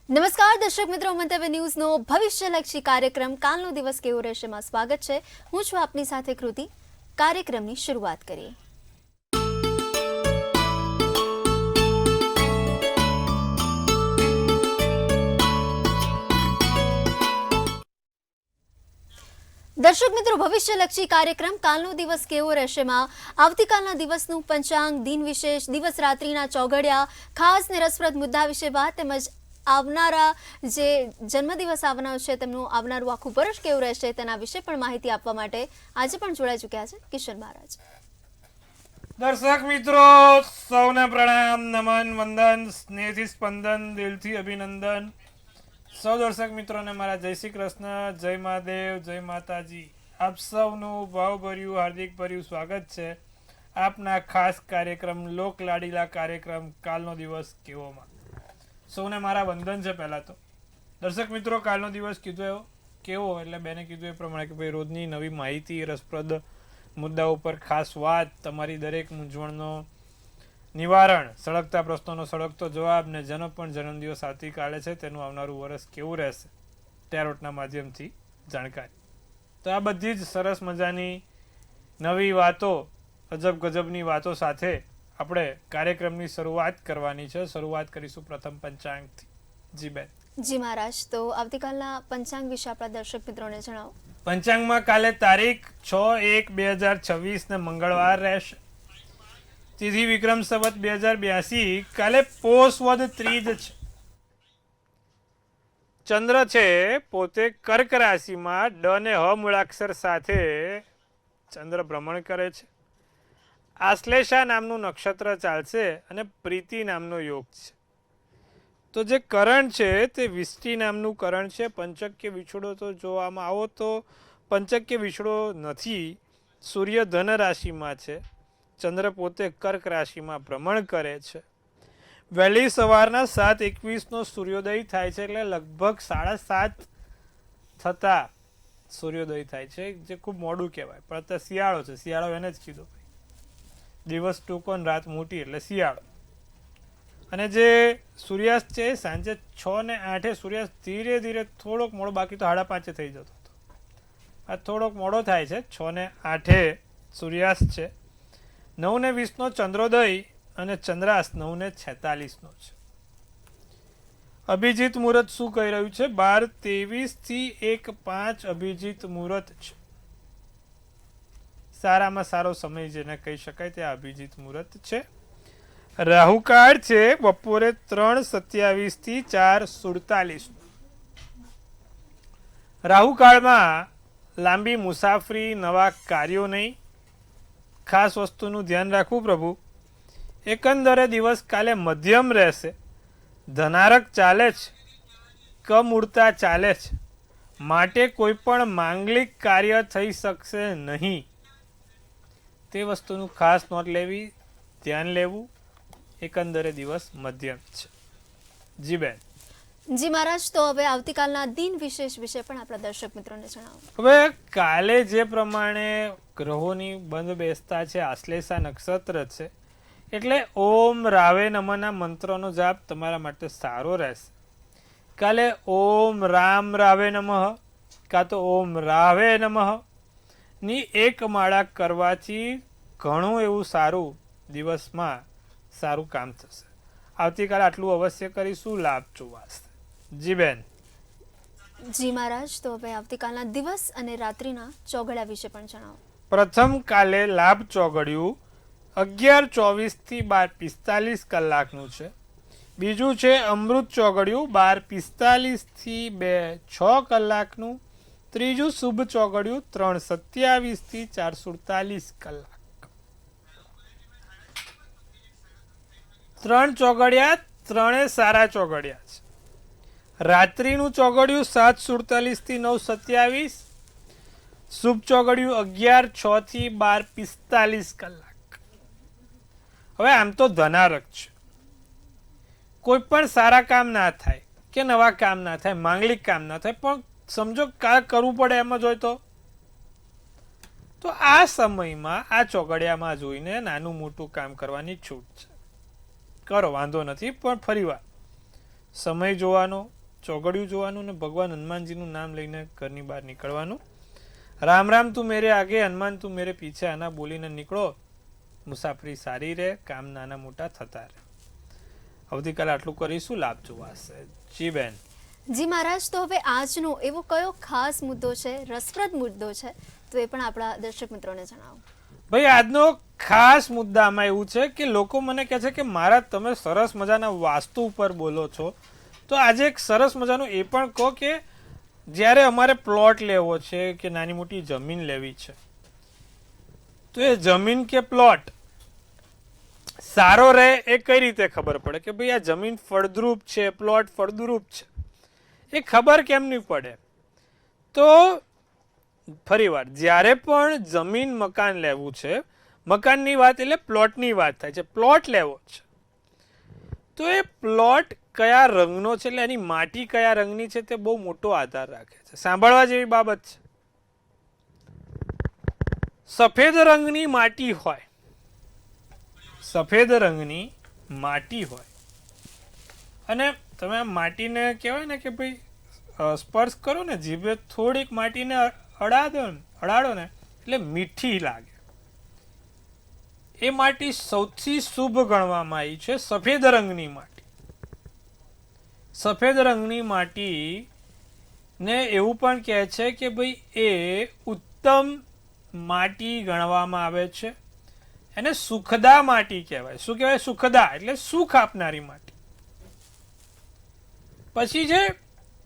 નમસ્કાર દર્શક મિત્રો, મંતવ્ય ન્યૂઝનો ભવિષ્યલક્ષી કાર્યક્રમ કાલનો દિવસ કેવો રહેશે માં સ્વાગત છે. હું છું આપની સાથે કૃતિ. કાર્યક્રમની શરૂઆત કરીએ. દર્શક મિત્રો, ભવિષ્યલક્ષી કાર્યક્રમ કાલનો દિવસ કેવો રહેશે માં આવતીકાલના દિવસનું પંચાંગ, દિન વિશેષ, દિવસ રાત્રિના ચોઘડિયા, ખાસ ને રસપ્રદ મુદ્દા વિશે વાત, તેમજ આવનારા જે જન્મદિવસ આવનાર છે તેમનું આવનારું આખું વર્ષ કેવું રહેશે તેના વિશે પણ માહિતી આપવા માટે આજે પણ જોડાઈ ચૂક્યા છે કિશન મહારાજ. દર્શક મિત્રો સૌને પ્રણામ, નમન, વંદન, સ્નેહથી સ્પંદન, દિલથી અભિનંદન. સૌ દર્શક મિત્રોને મારા જય શ્રી કૃષ્ણ, જય મહાદેવ, જય માતાજી. આપ સૌનું ભાવભર્યું હાર્દિક ભર્યું સ્વાગત છે આપના ખાસ કાર્યક્રમ લોક લાડીલા કાર્યક્રમ કાલનો દિવસ કેવોમાં. સૌને મારા વંદન છે. પહેલાં તો દર્શક મિત્રો, કાલનો દિવસ કીધો એવો કેવો એટલે બેને કીધું એ પ્રમાણે કે ભાઈ રોજની નવી માહિતી, રસપ્રદ મુદ્દાઓ ઉપર ખાસ વાત, તમારી દરેક મૂંઝવણનો નિવારણ, સળગતા પ્રશ્નોનો સળગતો જવાબ, ને જેનો પણ જન્મદિવસ આવતીકાલે છે તેનું આવનારું વર્ષ કેવું રહેશે ટેરોટના માધ્યમથી જાણકારી. તો આ બધી જ સરસ મજાની નવી વાતો, અજબ ગજબની વાતો સાથે આપણે કાર્યક્રમની શરૂઆત કરવાની છે. શરૂઆત કરીશું પ્રથમ પંચાંગથી. જી બેન. જી મહારાજ, તો આવતીકાલના પંચાંગ વિશે આપણા દર્શક મિત્રોને જણાવો. પંચાંગમાં કાલે તારીખ 6/1/2026 ને મંગળવાર રહેશે. તિથિ વિક્રમ સંવત 2082. કાલે પોષ વદ ત્રીજ છે. ચંદ્ર છે પોતે કર્ક રાશિમાં ડ ને હ મૂળાક્ષર સાથે ચંદ્ર ભ્રમણ કરે છે. આશ્લેષા નામનું નક્ષત્ર ચાલશે અને પ્રીતિ નામનો યોગ છે. તો જે કરણ છે તે વિષ્ટિ નામનું કરણ છે. પંચક્ય વિછોડો તો જોવામાં આવો તો પંચક્ય વિછોડો નથી. સૂર્ય ધન રાશિમાં છે, ચંદ્ર પોતે કર્ક રાશિમાં ભ્રમણ કરે છે. વહેલી સવારના 7:21 સૂર્યોદય થાય છે, એટલે લગભગ 7:30 થતા સૂર્યોદય થાય છે, જે ખૂબ મોડું કહેવાય. પણ અત્યારે શિયાળો છે, શિયાળો એને જ કીધું ભાઈ. દિવસ ટૂંકો ને રાત મોટી એટલે શિયાળો. અને જે સૂર્યાસ્ત છે સાંજે 6:08 સૂર્યાસ્ત ધીરે ધીરે થોડોક મોડો, બાકી તો 5:30 થઈ જતો હતો. આ થોડોક મોડો થાય છે. 6:08 સૂર્યાસ્ત છે. 9:20 ચંદ્રોદય અને ચંદ્રાસ્ત 9:46 છે. અભિજીત મુહૂર્ત શું કહી રહ્યું છે? 12:23 થી 1:05 અભિજીત મુહૂર્ત છે. સારામાં સારો સમય જેને કહી શકાય તે અભિજીત મુહૂર્ત છે. રાહુકાળ છે બપોરે 3:27 થી 4:47. રાહુકાળમાં લાંબી મુસાફરી, નવા કાર્યો નહીં. ખાસ વસ્તુનું ધ્યાન રાખવું પ્રભુ. એકંદરે દિવસ કાલે મધ્યમ રહેશે. ધનારક ચાલે છે, કમ ઉડતા ચાલે છે, માટે કોઈ પણ માંગલિક કાર્ય થઈ શકશે નહીં. તે વસ્તુનું ખાસ નોંધ લેવી, ધ્યાન લેવું. એકંદરે દિવસ મધ્યમ છે. જી બેન. જી મહારાજ, તો હવે આવતીકાલના દિન વિશેષ વિશે પણ આપણા દર્શક મિત્રોને જણાવો. હવે કાલે જે પ્રમાણે ગ્રહોની બંધ બેસતા છે, આશ્લેષા નક્ષત્ર છે, એટલે ઓમ રાવે નમઃના મંત્રનો જાપ તમારા માટે સારો રહેશે. કાલે ઓમ રામ રાવે નમઃ કાં તો ઓમ રાવે નમઃ ની એક માળા કરવાથી ઘણું એવું સારું દિવસમાં સારું કામ થશે. આવતીકાલે આટલું અવશ્ય કરીશું. લાભ જોવાશે. જી બેન. જી મહારાજ, તો હવે આવતીકાલના દિવસ અને રાત્રિના ચોઘડિયા વિશે પણ જણાવો. પ્રથમ કાલે લાભ ચોઘડિયું 11:24 થી 12:45 કલાકનું છે. બીજું છે અમૃત ચોઘડિયું 12:45 થી 2:06 કલાકનું. ત્રીજું શુભ ચોઘડિયું 3:27 થી 4:47 કલાક. 3 ચોઘડિયા, 3 સારા ચોઘડિયા છે. રાત્રિનું ચોઘડિયું 7:47 થી 9:27. શુભ ચોઘડિયું 11:06 થી 12:45 કલાક. હવે આમ તો ધનારક છે, કોઈ પણ સારા કામ ના થાય કે નવા કામ ના થાય, માંગલિક કામ ના થાય, પણ સમજો કાંઈ કરવું પડે એમ જ હોય તો આ સમયમાં આ ચોઘડિયામાં જોઈને નાનું મોટું કામ કરવાની છૂટ છે. કરો, વાંધો નથી. પણ ફરી વાર સમય જોવાનો, ચોઘડિયું જોવાનું ને ભગવાન હનુમાનજીનું નામ લઈને ઘરની બહાર નીકળવાનું. રામ રામ તું મેરે આગે, હનુમાન તું મેરે પીછે, આના બોલીને નીકળો. મુસાફરી સારી રહે, કામ નાના મોટા થતા રહે. આવતીકાલે આટલું કરીશું. લાભ જોવાશે. જી બેન. જી મહારાજ, તો હવે આજનો એવો કયો ખાસ મુદ્દો છે, રસપ્રદ મુદ્દો છે, તો એ પણ આપણા દર્શક મિત્રોને જણાવો. ભાઈ, આજનો ખાસ મુદ્દામાં એવું છે કે લોકો મને કહે છે કે મારા તમે સરસ મજાના વાસ્તુ ઉપર બોલો છો, તો આજે એક સરસ મજાનું એ પણ કહો કે જ્યારે અમારે પ્લોટ લેવો છે કે નાની મોટી જમીન લેવી છે, તો એ જમીન કે પ્લોટ સારો રહે એ કઈ રીતે ખબર પડે કે ભાઈ આ જમીન ફળદ્રુપ છે, પ્લોટ ફળદ્રુપ છે, એ ખબર કેમ નહીં પડે? તો ફરીવાર, જ્યારે પણ જમીન મકાન લેવું છે, મકાનની વાત એટલે પ્લોટની વાત થાય છે, પ્લોટ લેવો છે, તો એ પ્લોટ કયા રંગનો છે, એટલે એની માટી કયા રંગની છે, તે બહુ મોટો આધાર રાખે છે. સાંભળવા જેવી બાબત છે. સફેદ રંગની માટી હોય, સફેદ રંગની માટી હોય અને તમે આ માટીને કહેવાય ને કે ભાઈ સ્પર્શ કરો ને, જીભે થોડીક માટીને અડાડો ને એટલે મીઠી લાગે. એ માટી સૌથી શુભ ગણવામાં આવી છે, સફેદ રંગની માટી. સફેદ રંગની માટી ને એવું પણ કહે છે કે ભાઈ એ ઉત્તમ માટી ગણવામાં આવે છે. એને સુખદા માટી કહેવાય. શું કહેવાય? સુખદા એટલે સુખ આપનારી માટી. પછી જે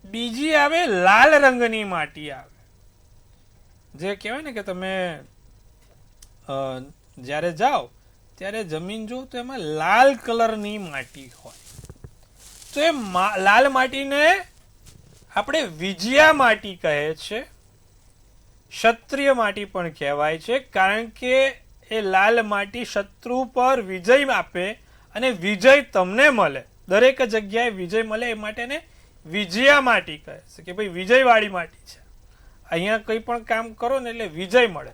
બીજી આવે લાલ રંગની માટી આવે, જે કહેવાય ને કે તમે જ્યારે જાઓ ત્યારે જમીન જો તો એમાં લાલ કલરની માટી હોય, તો એ લાલ માટીને આપણે વિજયા માટી કહે છે, ક્ષત્રિય માટી પણ કહેવાય છે, કારણ કે એ લાલ માટી શત્રુ પર વિજય આપે અને વિજય તમને મળે, દરેક જગ્યાએ વિજય મળે, એ માટે એને વિજયા માટી કહે છે કે ભાઈ વિજયવાળી માટી છે. અહીંયા કંઈ પણ કામ કરો ને એટલે વિજય મળે.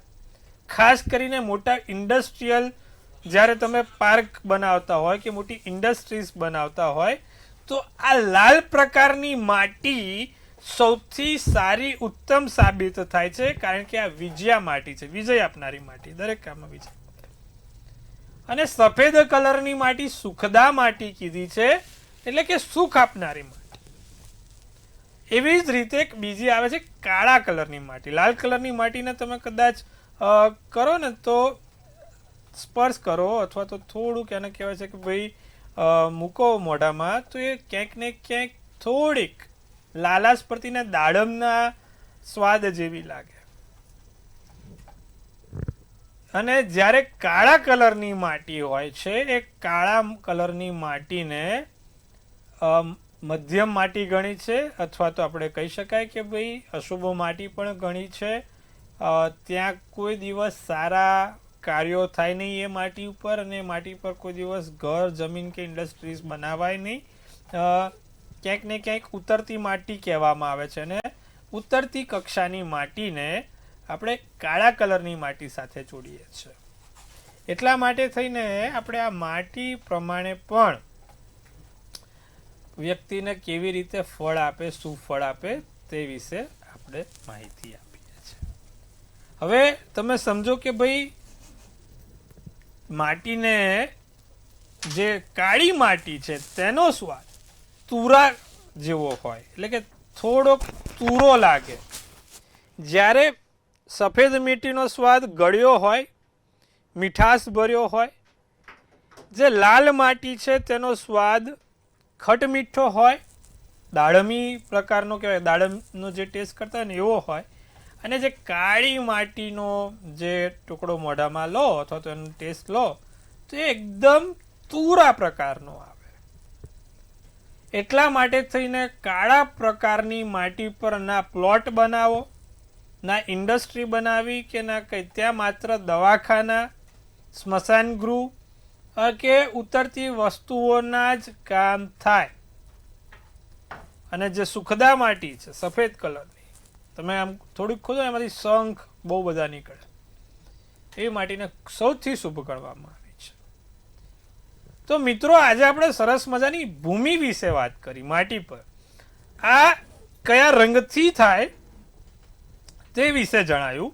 ખાસ કરીને મોટા ઇન્ડસ્ટ્રીયલ જ્યારે તમે પાર્ક બનાવતા હોય કે મોટી ઇન્ડસ્ટ્રીઝ બનાવતા હોય, તો આ લાલ પ્રકારની માટી સૌથી સારી ઉત્તમ સાબિત થાય છે, કારણ કે આ વિજયા માટી છે, વિજય આપનારી માટી, દરેક કામમાં વિજય. અને સફેદ કલરની માટી સુખદા માટી કીધી છે, એટલે કે સુખ આપનારી માટી. એવી જ રીતે એક બીજી આવે છે કાળા કલરની માટી. લાલ કલરની માટીને તમે કદાચ કરો ને તો સ્પર્શ કરો અથવા તો થોડુંક એને કહેવાય છે કે ભાઈ મૂકો મોઢામાં, તો એ ક્યાંક ને ક્યાંક થોડીક લાલાશ પરથી દાડમના સ્વાદ જેવી લાગે. અને જ્યારે કાળા કલરની માટી હોય છે, એ કાળા કલરની માટીને મધ્યમ માટી ગણી છે, અથવા તો આપણે કહી શકાય કે ભાઈ અશુભ માટી પણ ગણી છે. ત્યાં કોઈ દિવસ સારા કાર્યો થાય નહીં એ માટી ઉપર, અને માટી પર કોઈ દિવસ ઘર, જમીન કે ઇન્ડસ્ટ્રીઝ બનાવાય નહીં. ક્યાંક ને ક્યાંક ઉતરતી માટી કહેવામાં આવે છે, અને ઉતરતી કક્ષાની માટીને આપણે કાળા કલરની માટી સાથે જોડીએ છીએ. એટલા માટે થઈને આપણે આ માટી પ્રમાણે પણ વ્યક્તિને કેવી રીતે ફળ આપે, શું ફળ આપે, તે વિશે આપણે માહિતી આપીએ છીએ. હવે તમે સમજો કે ભાઈ માટીને, જે કાળી માટી છે તેનો સ્વાદ તુરા જેવો હોય, એટલે કે થોડોક તુરો લાગે. જ્યારે સફેદ મીઠીનો સ્વાદ ગળ્યો હોય, મીઠાશ ભર્યો હોય. જે લાલ માટી છે તેનો સ્વાદ ખટ મીઠો હોય, દાડમી પ્રકારનો કહેવાય, દાડમનો જે ટેસ્ટ કરતા હોય ને એવો હોય. અને જે કાળી માટીનો જે ટુકડો મોઢામાં લો અથવા તો એનો ટેસ્ટ લો, તો એ એકદમ તુરા પ્રકારનો આવે. એટલા માટે થઈને કાળા પ્રકારની માટી પર ના પ્લોટ બનાવો, ના ઇન્ડસ્ટ્રી બનાવી કે ના કંઈ, ત્યાં માત્ર દવાખાના, સ્મશાન ગૃહ કે ઉતરતી વસ્તુઓના જ કામ થાય. અને જે સુખદા માટી છે સફેદ કલરની, તમે આમ થોડીક ખોદો એમાંથી શંખ બહુ બધા નીકળે, એ માટીને સૌથી શુભ ગણવામાં આવી છે. તો મિત્રો આજે આપણે સરસ મજાની ભૂમિ વિશે વાત કરી, માટી પર. આ કયા રંગથી થાય તે વિશે જણાયું.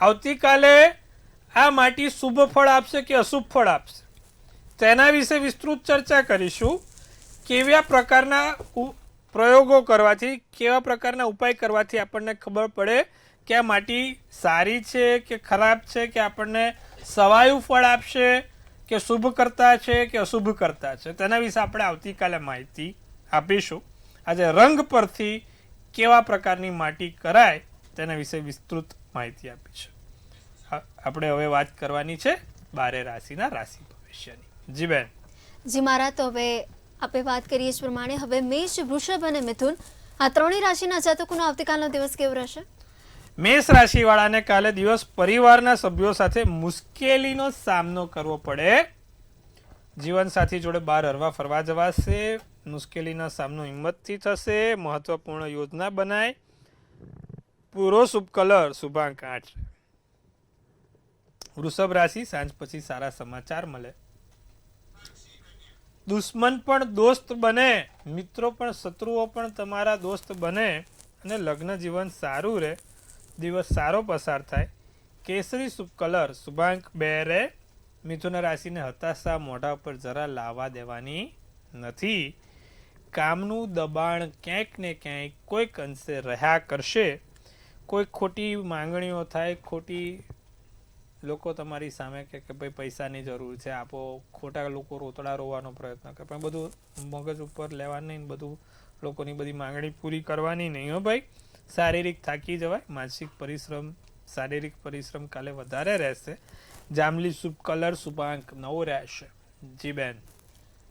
આવતીકાલે આ માટી શુભ ફળ આપશે કે અશુભ ફળ આપશે તેના વિશે વિસ્તૃત ચર્ચા કરીશું. કેવા પ્રકારના પ્રયોગો કરવાથી, કેવા પ્રકારના ઉપાય કરવાથી આપણને ખબર પડે કે આ માટી સારી છે કે ખરાબ છે, કે આપણને સવાયું ફળ આપશે કે શુભ કરતા છે કે અશુભ કરતા છે, તેના વિશે આપણે આવતીકાલે માહિતી આપીશું. આજે રંગ પરથી કેવા પ્રકારની માટી કરાય તેના વિશે વિસ્તૃત માહિતી આપીશું. આપણે હવે વાત કરવાની છે 12 રાશિના રાશિ ભવિષ્યની. જી બેન. જી મારા, તો હવે આપણે વાત કરીએ એ પ્રમાણે હવે મેષ, વૃષભ અને મિથુન આ ત્રણેય રાશિના જાતકોનો આવતીકાલનો દિવસ કેવો રહેશે? મેષ રાશિવાળાને કાલે દિવસ પરિવારના સભ્યો સાથે મુશ્કેલીનો સામનો કરવો પડે. જીવનસાથી જોડે બહાર હરવા ફરવા જવાશે. મુશ્કેલીનો સામનો હિંમતથી થશે. મહત્વપૂર્ણ યોજના બનાય. પૂરો શુભ કલર શુભાંક 8. વૃષભ રાશિ, સાંજ પછી સારા સમાચાર મળે. દુશ્મન પણ દોસ્ત બને, મિત્રો પણ શત્રુઓ પણ તમારા દોસ્ત બને અને લગ્ન જીવન સારું રહે. દિવસ સારો પસાર થાય. કેસરી શુભ કલર શુભાંક 2. મિથુન રાશિને હતાશા મોઢા ઉપર જરા લાવવા દેવાની નથી. કામનું દબાણ ક્યાંક ને ક્યાંક કોઈક અંશે રહ્યા કરશે. કોઈ ખોટી માંગણીઓ થાય, ખોટી લોકો તમારી સામે કે ભાઈ પૈસાની જરૂર છે આપો, ખોટા લોકો રોતડા રોવાનો પ્રયત્ન કરે, પણ બધું મગજ ઉપર લેવાનું નહીં, બધું લોકોની બધી માંગણી પૂરી કરવાની નહીં. હો ભાઈ, શારીરિક થાકી જવાય. માનસિક પરિશ્રમ, શારીરિક પરિશ્રમ કાલે વધારે રહેશે. જાંબલી શુભ કલર શુભાંક 9 રહેશે. જી બેન.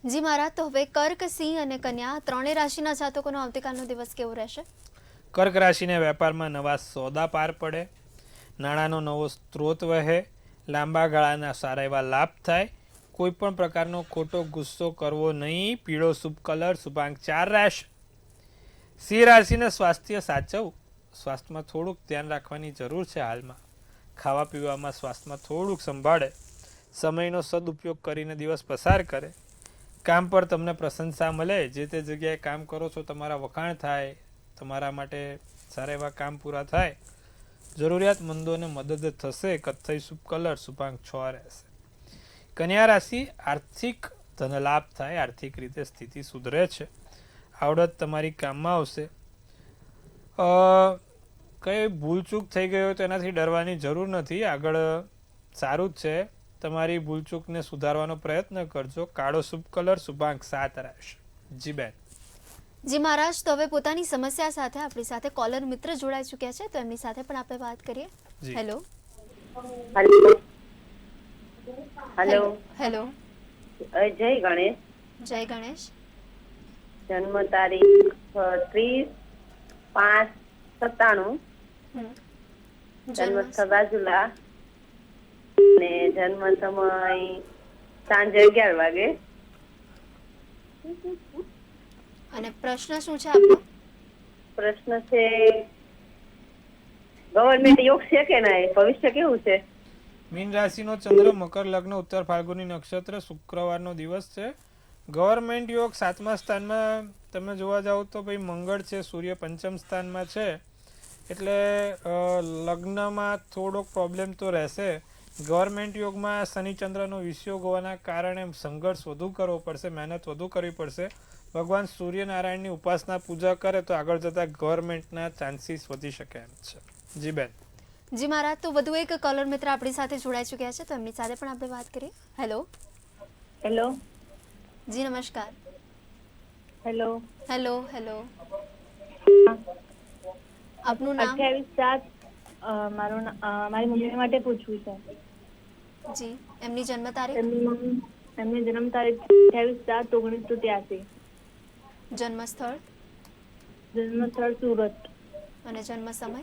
જી મારા, તો હવે કર્ક, સિંહ અને કન્યા ત્રણેય રાશિના જાતકોનો આવતીકાલનો દિવસ કેવો રહેશે? કર્ક રાશિને વેપારમાં નવા સોદા પાર પડે. નાણાંનો નવો સ્ત્રોત વહે. લાંબા ગાળાના સારા એવા લાભ થાય. કોઈ પણ પ્રકારનો ખોટો ગુસ્સો કરવો નહીં. પીળો શુભ કલર શુભાંક 4 રહેશે. સિંહ રાશિને સ્વાસ્થ્ય સાચવવું. સ્વાસ્થ્યમાં થોડુંક ધ્યાન રાખવાની જરૂર છે હાલમાં. ખાવા પીવામાં સ્વાસ્થ્યમાં થોડુંક સંભાળે. સમયનો સદુપયોગ કરીને દિવસ પસાર કરે. કામ પર તમને પ્રશંસા મળે. જે તે જગ્યાએ કામ કરો છો તમારા વખાણ થાય. તમારા માટે સારા એવા કામ પૂરા થાય. જરૂરિયાતમંદોને મદદ થશે. કથ્થઈ શુભ કલર શુભાંક 6 રહેશે. કન્યા રાશિ, આર્થિક ધનલાભ થાય. આર્થિક રીતે સ્થિતિ સુધરે છે. આવડત તમારી કામમાં આવશે. કઈ ભૂલચૂક થઈ ગઈ હોય તો એનાથી ડરવાની જરૂર નથી. આગળ સારું જ છે. તમારી ભૂલચૂકને સુધારવાનો પ્રયત્ન કરજો. કાળો શુભ કલર શુભાંક 7 રહેશે. જી બેન. જી મહારાજ, તો હવે પોતાની સમસ્યા સાથે આપણી સાથે કોલર મિત્ર જોડાઈ ચૂક્યા છે, તો એમની સાથે પણ આપણે વાત કરીએ. હેલો. હેલો. હેલો. જય ગણેશ. જય ગણેશ. જન્મ તારીખ 30/5/97. જન્મ સ્થળ રાજુલા ને જન્મ સમય સાંજે 11 વાગે. અને પ્રશ્ન શું છે આપનો? પ્રશ્ન છે ગવર્મેન્ટ યોગ છે કે નહીં, ભવિષ્ય કેવું છે? મીન રાશિનો ચંદ્ર, મકર લગ્ન, ઉત્તર ફાલ્ગુની નક્ષત્ર, શુક્રવારનો દિવસ છે. ગવર્મેન્ટ યોગ 7મા સ્થાનમાં તમે જોવા જાઓ તો ભાઈ મંગળ છે, સૂર્ય પંચમ સ્થાનમાં છે, એટલે લગ્નમાં થોડોક પ્રોબ્લેમ તો રહેશે. ગવર્મેન્ટ યોગમાં શનિ ચંદ્રનો વિષયોગ હોવાના કારણે સંઘર્ષ વધુ કરવો પડશે, મહેનત વધુ કરવી પડશે. ભગવાન સૂર્યનારાયણની ઉપાસના પૂજા કરે તો આગળ જતા ગવર્મેન્ટના ચાન્સીસ વધી શકે એમ છે. જી બેન. જી મહારાજ, તો વધુ એક કોલર મિત્ર આપણી સાથે જોડાઈ ચૂક્યા છે, તો એમની સાથે પણ આપણે વાત કરીએ. હેલો. હેલો. જી નમસ્કાર. હેલો. હેલો. હેલો. આપનું નામ? 28/7 મારી મમ્મી માટે પૂછવું છે. જી, એમની જન્મ તારીખ? એમની જન્મ તારીખ 28/7/1983. જન્મ સ્થળ? જન્મ સ્થળ સુરત. અને જન્મ સમય?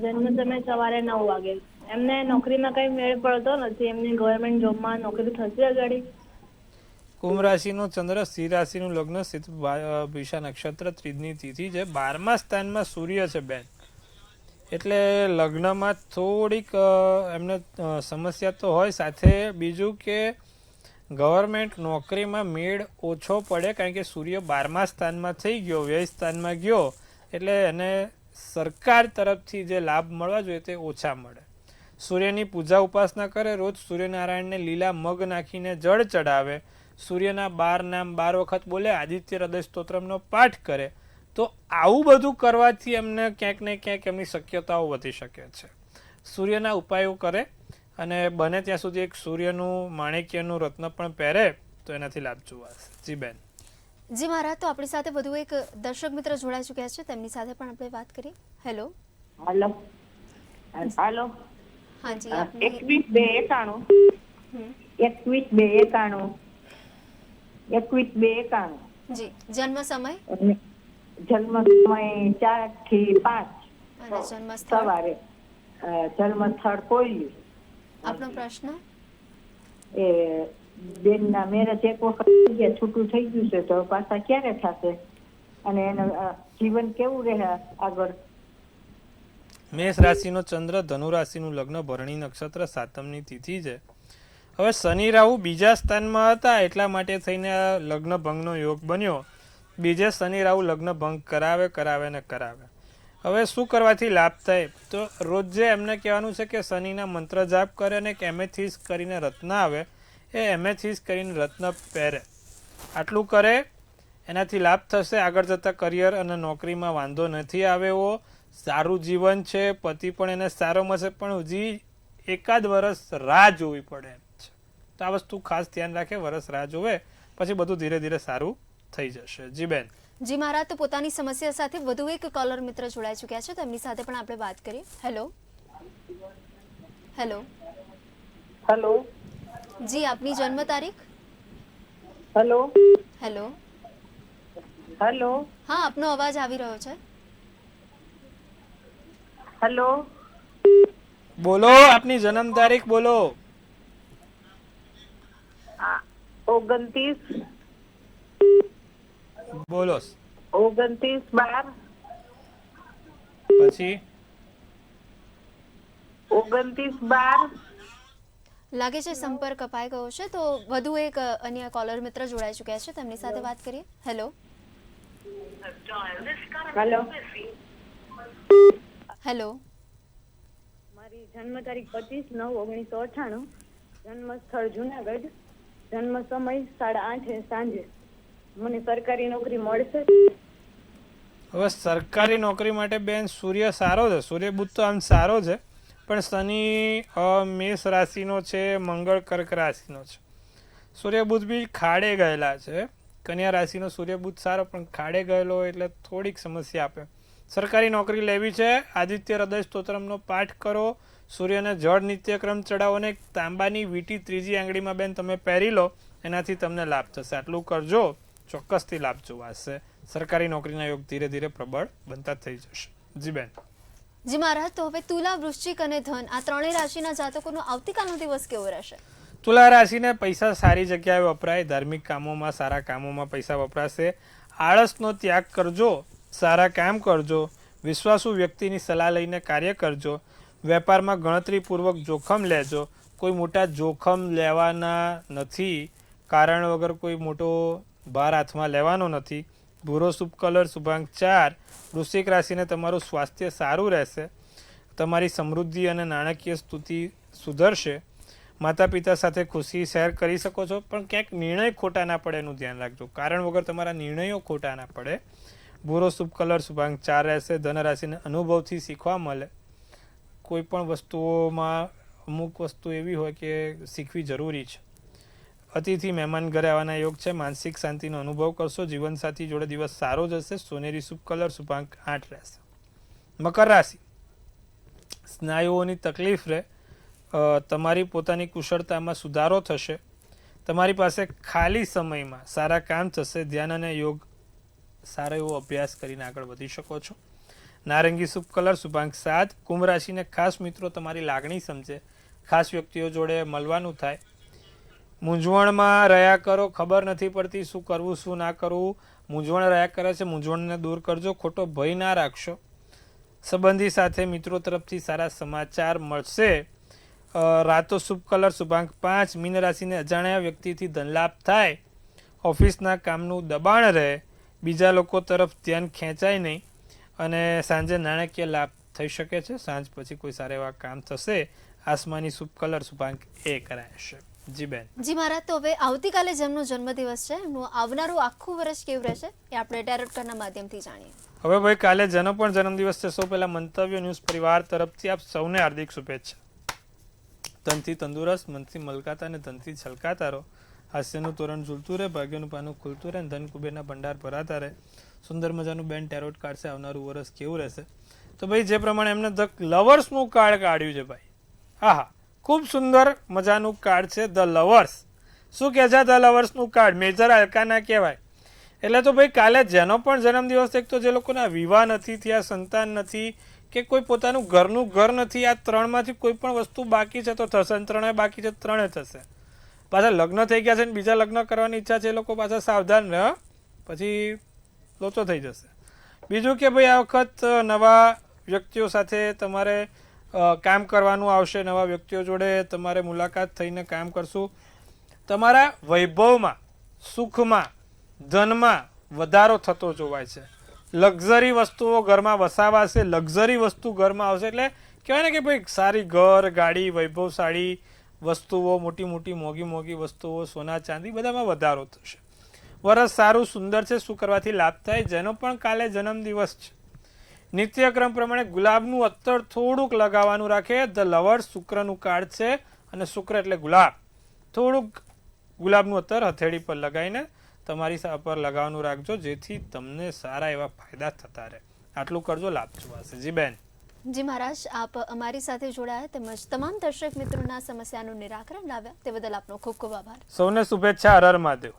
જન્મ સમય સવારે 9 વાગે. એમને નોકરીમાં કઈ મેળ પડતો નથી. એમની ગવર્મેન્ટ જોબમાં નોકરી થશે અગાડી? કુંભ રાશિનો ચંદ્ર, સિંહ રાશિનું લગ્ન, ભીષા નક્ષત્ર, ત્રીજની તિથિ છે. 12મા સ્થાનમાં સૂર્ય છે બેન, એટલે લગ્નમાં થોડીક એમને સમસ્યા તો હોય. સાથે બીજું કે ગવર્મેન્ટ નોકરીમાં મેળ ઓછો પડે, કારણ કે સૂર્ય 12મા સ્થાનમાં થઈ ગયો, વ્યય સ્થાનમાં ગયો, એટલે એને સરકાર તરફથી જે લાભ મળવા જોઈએ તે ઓછા મળે. સૂર્યની પૂજા ઉપાસના કરે, રોજ સૂર્યનારાયણને લીલા મગ નાખીને જળ ચડાવે, સૂર્યના 12 નામ 12 વખત બોલે, આદિત્ય હૃદય સ્તોત્રમનો પાઠ કરે, તો આવું બધું કરવાથી એમને ક્યાંક ને ક્યાંક એમની શક્યતાઓ વધી શકે છે. સૂર્યના ઉપાયો કરે અને બને ત્યાં સુધી એક સૂર્યનું માણેક્યનું રત્ન પણ પહેરે તો એનાથી લાભ જોવાશે. જી બેન. જી મહારાજ, તો આપણી સાથે વધુ એક દર્શક મિત્ર જોડાઈ ચૂક્યા છે, તેમની સાથે પણ આપણે વાત કરીએ. હેલો. હાલો હાલો. હા જી, આપની 21/2/91 21/2/91 જી, જન્મ સમય જન્મ સમય 4 થી 5 અને જન્મ સ્થળ, સવારે. જન્મ સ્થળ કોયલી. આપનો પ્રશ્ન. એ બેનના મેરેજ એક વખત થઈ ગયા, છૂટું થઈ ગયું છે, તો પાછા ક્યારે થશે અને એનું જીવન કેવું રહે આગળ? મેષ રાશિનો ચંદ્ર, ધનુ રાશિનું લગ્ન, ભરણી નક્ષત્ર, સાતમની તિથિ છે. હવે શનિ રાહુ બીજા સ્થાનમાં હતા એટલા માટે થઈને આ લગ્ન ભંગનો યોગ બન્યો. બીજે શનિ રાહુ લગ્ન ભંગ કરાવે ને કરાવે. હવે શું કરવાથી લાભ થાય? તો રોજ જે એમને કહેવાનું છે કે શનિના મંત્ર જાપ કરે અને એક એમેથિસ કરીને રત્ન આવે, એ એમેથિસ કરીને રત્ન પહેરે. આટલું કરે એનાથી લાભ થશે. આગળ જતાં કરિયર અને નોકરીમાં વાંધો નથી આવે એવો, સારું જીવન છે, પતિ પણ એને સારો મળશે, પણ હજી 1 વર્ષ રાહ જોવી પડે એમ છે. તો આ વસ્તુ ખાસ ધ્યાન રાખે, વર્ષ રાહ જોવે, પછી બધું ધીરે ધીરે સારું થઈ જશે. જી બેન. જી મહારાજ, તો પોતાની સમસ્યા સાથે વધુ એક કોલર મિત્ર જોડાઈ ચૂક્યા છે, તેમની સાથે પણ આપણે વાત કરીએ. હેલો. હેલો. હેલો. જી, આપની જન્મ તારીખ. હેલો. હેલો. હેલો. હા, આપનો અવાજ આવી રહ્યો છે. હેલો. બોલો, આપની જન્મ તારીખ બોલો. 29 બોલો. 29/12 પછી 29/12 લાગે છે સંપર્ક કપાઈ ગયો છે, તો વધુ એક અન્ય કોલર મિત્ર જોડાઈ ચૂક્યા છે, તેમની સાથે વાત કરીએ. હેલો. હેલો. હેલો. મારી જન્મ તારીખ 25/9/1998, જન્મ સ્થળ જુનાગઢ, જન્મ સમય 8:30 સાંજે. મને સરકારી નોકરી મળશે? હવે સરકારી નોકરી માટે બેન સૂર્ય સારો છે, સૂર્ય બુધ તો આમ સારો છે, પણ શનિ મેષ રાશિનો છે, મંગળ કર્ક રાશિનો છે. સૂર્ય બુધ બી ખાડે ગયેલા છે. કન્યા રાશિનો સૂર્ય બુધ સારો, પણ ખાડે ગયેલો એટલે થોડીક સમસ્યા આપે. સરકારી નોકરી લેવી છે, આદિત્ય હૃદય સ્તોત્રમનો પાઠ કરો, સૂર્યને જળ નિત્યક્રમ ચડાવો અને તાંબાની વીંટી 3જી આંગળીમાં બેન તમે પહેરી લો, એનાથી તમને લાભ થશે. આટલું કરજો, ચોક્કસથી લાભ જોવાશે. સરકારી નોકરીના યોગ ધીરે ધીરે પ્રબળ બનતા થઈ જશે. જી બેન. જી મહારાજ, તો હવે તુલા, વૃશ્ચિક અને ધન આ ત્રણેય રાશિના જાતકોનો આવતીકાલનો દિવસ કેવો રહેશે? તુલા રાશિને પૈસા સારી જગ્યાએ વપરાય, ધાર્મિક કામોમાં, સારા કામોમાં પૈસા વપરાશે. આળસનો ત્યાગ કરજો, સારા કામ કરજો, વિશ્વાસુ વ્યક્તિની સલાહ લઈને કાર્ય કરજો, વેપારમાં ગણતરીપૂર્વક જોખમ લેજો. કોઈ મોટા જોખમ લેવાના નથી, કારણ વગર કોઈ મોટો ભાર હાથમાં લેવાનો નથી. ભૂરો શુભ કલર શુભાંક 4. વૃશ્ચિક રાશિને તમારું સ્વાસ્થ્ય સારું રહેશે, તમારી સમૃદ્ધિ અને નાણાકીય સ્થિતિ સુધરશે. માતા પિતા સાથે ખુશી શેર કરી શકો છો, પણ ક્યાંક નિર્ણય ખોટા ના પડે એનું ધ્યાન રાખજો. કારણ વગર તમારા નિર્ણયો ખોટા ના પડે. ભૂરો શુભ કલર શુભાંક 4 રહેશે. ધન રાશિને અનુભવથી શીખવા મળે. કોઈ પણ વસ્તુઓમાં અમુક વસ્તુ એવી હોય કે શીખવી જરૂરી છે. અતિથિ મહેમાન ઘરે આવવાના યોગ છે. માનસિક શાંતિનો અનુભવ કરશો. જીવનસાથી જોડે દિવસ સારો જશે. સોનેરી શુભ કલર શુભાંક 8 રહેશે. મકર રાશિ, સ્નાયુઓની તકલીફ રહે, તમારી પોતાની કુશળતામાં સુધારો થશે. તમારી પાસે ખાલી સમયમાં સારા કામ થશે. ધ્યાન અને યોગ સારો એવો અભ્યાસ કરીને આગળ વધી શકો છો. નારંગી શુભ કલર શુભાંક 7. કુંભ રાશિને ખાસ મિત્રો તમારી લાગણી સમજે, ખાસ વ્યક્તિઓ જોડે મળવાનું થાય. મૂંઝવણમાં રહ્યા કરો, ખબર નથી પડતી શું કરવું શું ના કરવું, મૂંઝવણ રહ્યા કરે છે, મૂંઝવણને દૂર કરજો. ખોટો ભય ના રાખશો. સંબંધી સાથે મિત્રો તરફથી સારા સમાચાર મળશે. રાતો શુભ કલર શુભાંક 5, મીન રાશિને અજાણ્યા વ્યક્તિથી ધનલાભ થાય, ઓફિસના કામનું દબાણ રહે, બીજા લોકો તરફ ધ્યાન ખેંચાય નહીં અને સાંજે નાણાકીય લાભ થઈ શકે છે. સાંજ પછી કોઈ સારા એવા કામ થશે. આસમાની શુભ કલર શુભાંક 1 કરાશે. જી બેન. જી મહારાજ, તો હવે આવતીકાલે જેમનો જન્મદિવસ છે એમનું આવનારું આખું વર્ષ કેવું રહેશે એ આપણે ટેરોટ કાર્ડના માધ્યમથી જાણીએ. હવે ભાઈ કાલે જેનો પણ જન્મદિવસ છે સૌ પહેલા મંતવ્ય ન્યૂઝ પરિવાર તરફથી આપ સૌને હાર્દિક શુભેચ્છા. ધનથી તંદુરસ્ત, મનથી મલકાતા અને ધનથી છલકાતા રહો. હાસ્યનું તોરણ ઝૂલતું રહે, ભાગ્યનું પાનું ખુલતું રહે અને ધન કુબેરના ભંડાર ભરાતા રહે. સુંદર મજાનું બેન ટેરોટ કાર્ડ છે. આવનારું વર્ષ કેવું રહેશે? તો ભાઈ જે પ્રમાણે એમને ધ લવર્સનું કાર્ડ કાઢ્યું છે ભાઈ, હા, ખૂબ સુંદર મજાનું કાર્ડ છે ધ લવર્સ. શું કહે છે ધ લવર્સનું કાર્ડ? મેજર આર્કાના કહેવાય. એટલે તો ભાઈ કાલે જેનો પણ જન્મદિવસ, એક તો જે લોકોના વિવાહ નથી થયા, સંતાન નથી, કે કોઈ પોતાનું ઘરનું ઘર નથી, આ ત્રણમાંથી કોઈ પણ વસ્તુ બાકી છે તો થશે. ત્રણે બાકી છે, ત્રણે થશે. પાછા લગ્ન થઈ ગયા છે ને બીજા લગ્ન કરવાની ઈચ્છા છે, એ લોકો પાછા સાવધાન રહે, પછી લોચો થઈ જશે. બીજું કે ભાઈ આ વખત નવા વ્યક્તિઓ સાથે તમારે કામ કરવાનું આવશે. નવા વ્યક્તિઓ જોડે તમારે મુલાકાત થઈને કામ કરશું. તમારા વૈભવમાં, સુખમાં, ધનમાં વધારો થતો જોવાય છે. લક્ઝરી વસ્તુઓ ઘરમાં વસાવાશે, લક્ઝરી વસ્તુ ઘરમાં આવશે. એટલે કહેવાય ને કે ભાઈ સારી ઘર, ગાડી, વૈભવશાળી વસ્તુઓ, મોટી મોટી મોંઘી મોંઘી વસ્તુઓ, સોના ચાંદી બધામાં વધારો થશે. વરસ સારું સુંદર છે. શું કરવાથી લાભ થાય? જેનો પણ કાલે જન્મદિવસ છે, નિત્યક્રમ પ્રમાણે ગુલાબનું અત્તર થોડુંક લગાવવાનું રાખે. ધ લવર્સ શુક્રનું કાર્ડ છે અને શુક્ર એટલે ગુલાબ. થોડુંક ગુલાબનું અત્તર હથેળી પર લગાવીને તમારી પર લગાવવાનું રાખજો, જેથી તમને સારા એવા ફાયદા થતા રહે. આટલું કરજો, લાભ જોવાશે. જી બેન. જી મહારાજ, આપ અમારી સાથે જોડાયા તેમજ તમામ દર્શક મિત્રોના સમસ્યાનું નિરાકરણ લાવ્યા તે બદલ આપનો ખૂબ ખૂબ આભાર. સૌને શુભેચ્છા. હર હર મહાદેવ.